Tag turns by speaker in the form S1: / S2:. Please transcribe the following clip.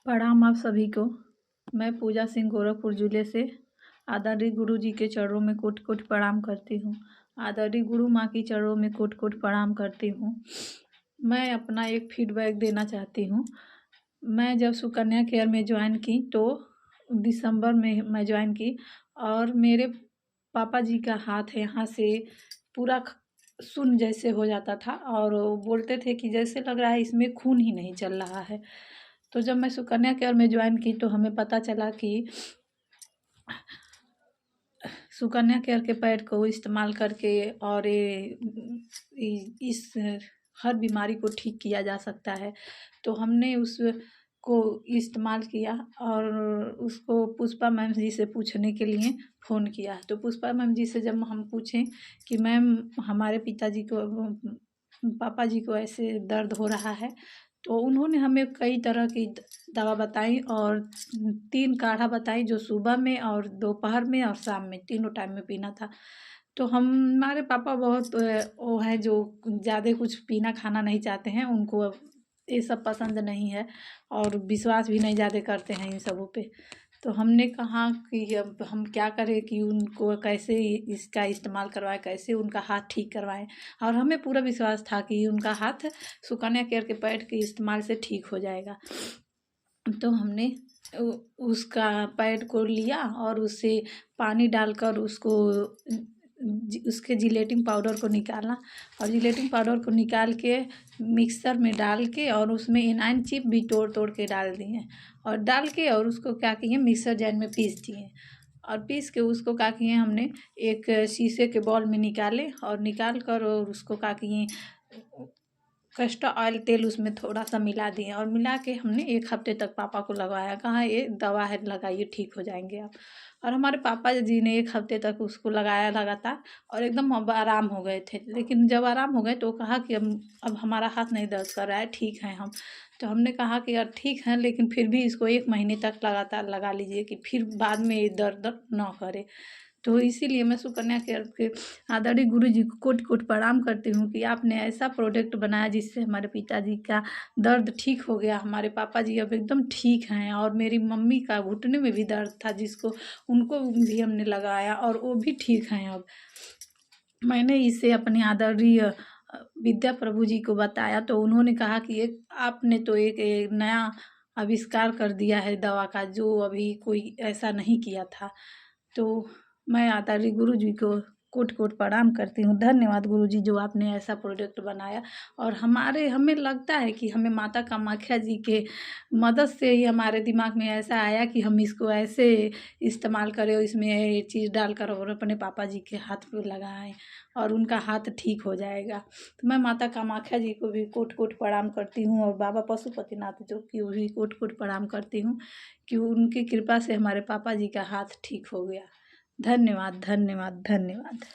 S1: प्रणाम आप सभी को। मैं पूजा सिंह गोरखपुर जिले से आदरणीय गुरु जी के चरणों में कोटि कोटि प्रणाम करती हूँ। आदरणीय गुरु माँ की चरणों में कोटि कोटि प्रणाम करती हूँ। मैं अपना एक फीडबैक देना चाहती हूँ। मैं जब सुकन्या केयर में ज्वाइन की तो दिसंबर में मैं ज्वाइन की और मेरे पापा जी का हाथ यहाँ से पूरा सुन्न जैसे हो जाता था और वो बोलते थे कि जैसे लग रहा है इसमें खून ही नहीं चल रहा है। तो जब मैं सुकन्या केयर में ज्वाइन की तो हमें पता चला कि सुकन्या केयर के पैड को इस्तेमाल करके और इस हर बीमारी को ठीक किया जा सकता है। तो हमने उसको इस्तेमाल किया और उसको पुष्पा मैम जी से पूछने के लिए फ़ोन किया। तो पुष्पा मैम जी से जब हम पूछें कि मैम हमारे पिताजी को पापा जी को ऐसे दर्द हो रहा है, तो उन्होंने हमें कई तरह की दवा बताई और 3 काढ़ा बताई जो सुबह में और दोपहर में और शाम में तीनों टाइम में पीना था। तो हमारे पापा बहुत वो है जो ज़्यादा कुछ पीना खाना नहीं चाहते हैं, उनको ये सब पसंद नहीं है और विश्वास भी नहीं ज़्यादा करते हैं इन सबों पे। तो हमने कहा कि अब हम क्या करें कि उनको कैसे इसका इस्तेमाल करवाएं, कैसे उनका हाथ ठीक करवाएं। और हमें पूरा विश्वास था कि उनका हाथ सुकन्या केयर के पैड के इस्तेमाल से ठीक हो जाएगा। तो हमने उसका पैड को लिया और उससे पानी डालकर उसके जिलेटिन पाउडर को निकाला और जिलेटिन पाउडर को निकाल के मिक्सर में डाल के और उसमें एनाइन चिप भी तोड़ तोड़ के डाल दिए और डाल के और उसको क्या किए मिक्सर जार में पीस दिए और पीस के उसको क्या किए हमने एक शीशे के बॉल में निकाले और निकाल कर और उसको क्या किए कैस्टर ऑयल तेल उसमें थोड़ा सा मिला दिए और मिला के हमने 1 हफ्ते तक पापा को लगवाया। कहा ये दवा है लगाइए ठीक हो जाएंगे आप। और हमारे पापा जी ने 1 हफ्ते तक उसको लगाया लगातार और एकदम अब आराम हो गए थे। लेकिन जब आराम हो गए तो कहा कि अब हमारा हाथ नहीं दर्द कर रहा है, ठीक है हम। तो हमने कहा कि यार ठीक है लेकिन फिर भी इसको 1 महीने तक लगातार लगा लीजिए कि फिर बाद में ये दर्द ना करे। तो इसीलिए मैं सुकन्या केयर के आदरणीय गुरु जी को कोटि कोटि प्रणाम करती हूँ कि आपने ऐसा प्रोडक्ट बनाया जिससे हमारे पिताजी का दर्द ठीक हो गया। हमारे पापा जी अब एकदम ठीक हैं और मेरी मम्मी का घुटने में भी दर्द था जिसको उनको भी हमने लगाया और वो भी ठीक हैं अब। मैंने इसे अपने आदरणीय विद्या प्रभु जी को बताया तो उन्होंने कहा कि एक आपने तो एक नया आविष्कार कर दिया है दवा का जो अभी कोई ऐसा नहीं किया था। तो मैं आदरणीय गुरु जी को कोटि कोटि प्रणाम करती हूँ। धन्यवाद गुरु जी जो आपने ऐसा प्रोडक्ट बनाया और हमें लगता है कि हमें माता कामाख्या जी के मदद से ही हमारे दिमाग में ऐसा आया कि हम इसको ऐसे इस्तेमाल करें, इसमें ये चीज़ डालकर और अपने पापा जी के हाथ पे लगाएं और उनका हाथ ठीक हो जाएगा। तो मैं माता कामाख्या जी को भी कोटि कोटि प्रणाम करती हूँ और बाबा पशुपतिनाथ जो कि भी कोटि कोटि प्रणाम करती हूँ कि उनकी कृपा से हमारे पापा जी का हाथ ठीक हो गया। धन्यवाद धन्यवाद धन्यवाद।